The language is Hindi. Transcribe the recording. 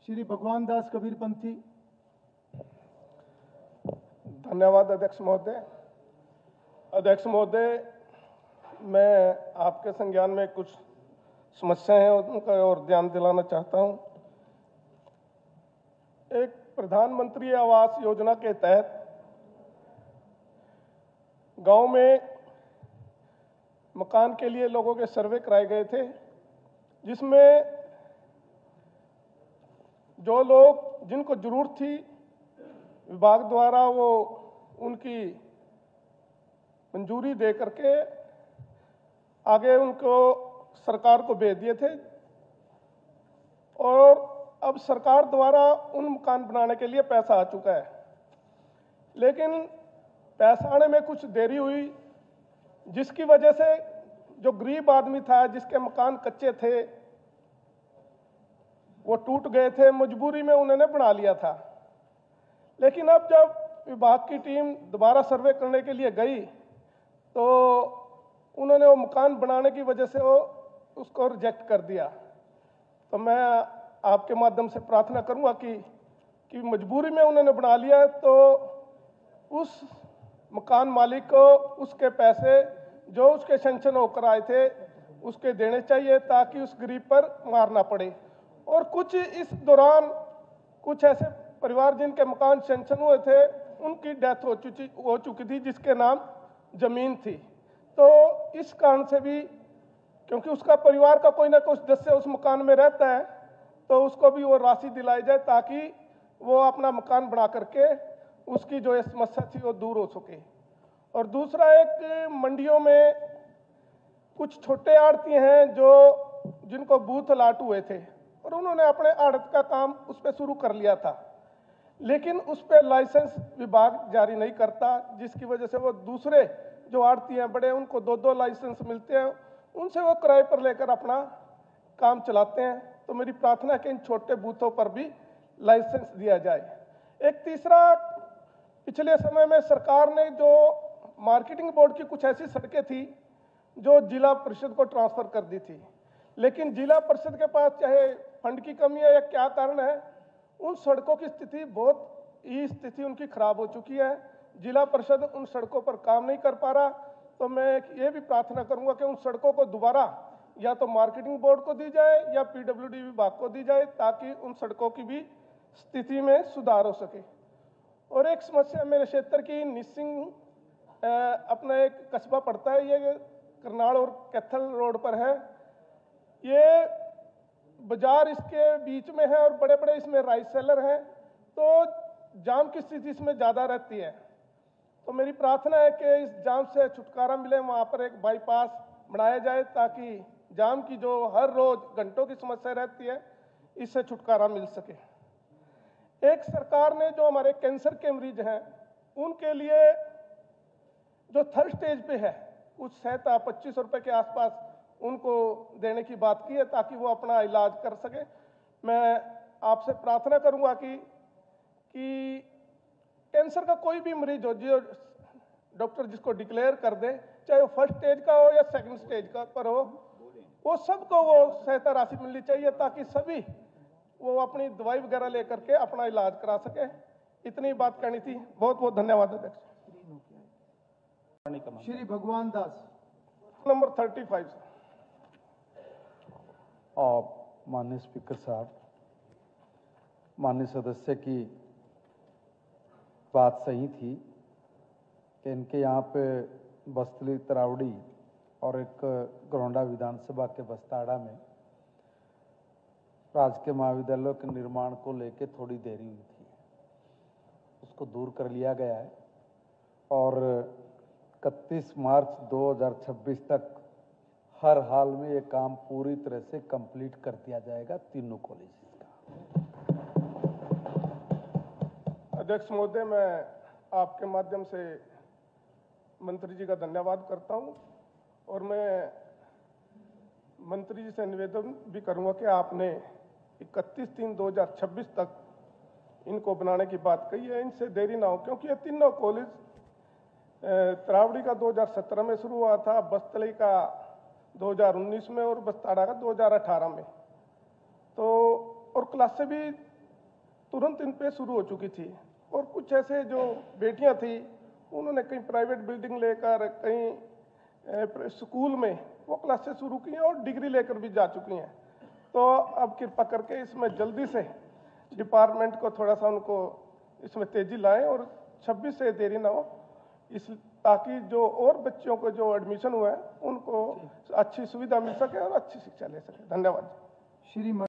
श्री भगवान दास कबीरपंथी। धन्यवाद अध्यक्ष महोदय। अध्यक्ष महोदय, मैं आपके संज्ञान में कुछ समस्याएं हैं उनका और ध्यान दिलाना चाहता हूं। एक प्रधानमंत्री आवास योजना के तहत गांव में मकान के लिए लोगों के सर्वे कराए गए थे, जिसमें जो लोग जिनको जरूरत थी विभाग द्वारा वो उनकी मंजूरी दे करके आगे उनको सरकार को भेज दिए थे और अब सरकार द्वारा उन मकान बनाने के लिए पैसा आ चुका है। लेकिन पैसा आने में कुछ देरी हुई, जिसकी वजह से जो गरीब आदमी था जिसके मकान कच्चे थे वो टूट गए थे, मजबूरी में उन्होंने बना लिया था। लेकिन अब जब विभाग की टीम दोबारा सर्वे करने के लिए गई तो उन्होंने वो मकान बनाने की वजह से वो उसको रिजेक्ट कर दिया। तो मैं आपके माध्यम से प्रार्थना करूंगा कि मजबूरी में उन्होंने बना लिया तो उस मकान मालिक को उसके पैसे जो उसके सैंक्शन होकर आए थे उसके देने चाहिए, ताकि उस गरीब पर मार ना पड़े। और कुछ इस दौरान कुछ ऐसे परिवार जिनके मकान सैंक्शन हुए थे उनकी डेथ हो चुकी थी, जिसके नाम जमीन थी। तो इस कारण से भी, क्योंकि उसका परिवार का कोई ना कोई सदस्य उस मकान में रहता है, तो उसको भी वो राशि दिलाई जाए ताकि वो अपना मकान बना करके उसकी जो ये समस्या थी वो दूर हो सके। और दूसरा, एक मंडियों में कुछ छोटे आड़ती हैं जिनको बूथ अलाट हुए थे और उन्होंने अपने आड़त का काम उस पर शुरू कर लिया था, लेकिन उस पर लाइसेंस विभाग जारी नहीं करता, जिसकी वजह से वो दूसरे जो आड़ती हैं बड़े, उनको दो दो लाइसेंस मिलते हैं, उनसे वो किराए पर लेकर अपना काम चलाते हैं। तो मेरी प्रार्थना है कि इन छोटे बूथों पर भी लाइसेंस दिया जाए। एक तीसरा, पिछले समय में सरकार ने जो मार्केटिंग बोर्ड की कुछ ऐसी सड़कें थी जो जिला परिषद को ट्रांसफर कर दी थी, लेकिन जिला परिषद के पास चाहे फंड की कमी है या क्या कारण है, उन सड़कों की स्थिति स्थिति उनकी खराब हो चुकी है। जिला परिषद उन सड़कों पर काम नहीं कर पा रहा। तो मैं ये भी प्रार्थना करूंगा कि उन सड़कों को दोबारा या तो मार्केटिंग बोर्ड को दी जाए या पीडब्ल्यूडी विभाग को दी जाए, ताकि उन सड़कों की भी स्थिति में सुधार हो सके। और एक समस्या मेरे क्षेत्र की निसिंग अपना एक कस्बा पड़ता है, ये करनाल और कैथल रोड पर है। ये बाजार इसके बीच में है और बड़े बड़े इसमें राइस सेलर हैं, तो जाम की स्थिति इसमें ज़्यादा रहती है। तो मेरी प्रार्थना है कि इस जाम से छुटकारा मिले, वहाँ पर एक बाईपास बनाया जाए ताकि जाम की जो हर रोज घंटों की समस्या रहती है इससे छुटकारा मिल सके। एक सरकार ने जो हमारे कैंसर के मरीज हैं उनके लिए जो थर्ड स्टेज पे है कुछ सहायता 2500 रुपये के आसपास उनको देने की बात की है, ताकि वो अपना इलाज कर सके। मैं आपसे प्रार्थना करूंगा कि कैंसर का कोई भी मरीज हो, जो डॉक्टर जिसको डिक्लेयर कर दे, चाहे वो फर्स्ट स्टेज का हो या सेकंड स्टेज का पर हो, वो सबको वो सहायता राशि मिलनी चाहिए, ताकि सभी वो अपनी दवाई वगैरह लेकर के अपना इलाज करा सके। इतनी बात कहनी थी। बहुत बहुत धन्यवाद अध्यक्ष। श्री भगवान दास, नंबर 35। माननीय स्पीकर साहब, माननीय सदस्य की बात सही थी कि इनके यहाँ पे बस्तली तरावड़ी और एक गरौंडा विधानसभा के बस्ताड़ा में राजकीय महाविद्यालय के निर्माण को लेकर थोड़ी देरी हुई थी, उसको दूर कर लिया गया है और 31 मार्च 2026 तक हर हाल में ये काम पूरी तरह से कंप्लीट कर दिया जाएगा तीनों कॉलेज का। अध्यक्ष महोदय, मैं आपके माध्यम से मंत्री जी का धन्यवाद करता हूं और मैं मंत्री जी से निवेदन भी करूंगा कि आपने 31/3/2026 तक इनको बनाने की बात कही है, इनसे देरी ना हो, क्योंकि ये तीनों कॉलेज तरावड़ी का 2017 में शुरू हुआ था, बस्तली का 2019 में और बस्ताड़ा का 2018 में। तो और क्लासें भी तुरंत इन पे शुरू हो चुकी थी। और कुछ ऐसे जो बेटियां थी उन्होंने कहीं प्राइवेट बिल्डिंग लेकर, कहीं स्कूल में वो क्लासेस शुरू की हैं और डिग्री लेकर भी जा चुकी हैं। तो अब कृपा करके इसमें जल्दी से डिपार्टमेंट को थोड़ा सा उनको इसमें तेजी लाएं और 26 से देरी ना हो, इस ताकि जो और बच्चों को जो एडमिशन हुआ है उनको अच्छी सुविधा मिल सके और अच्छी शिक्षा ले सके। धन्यवाद। श्री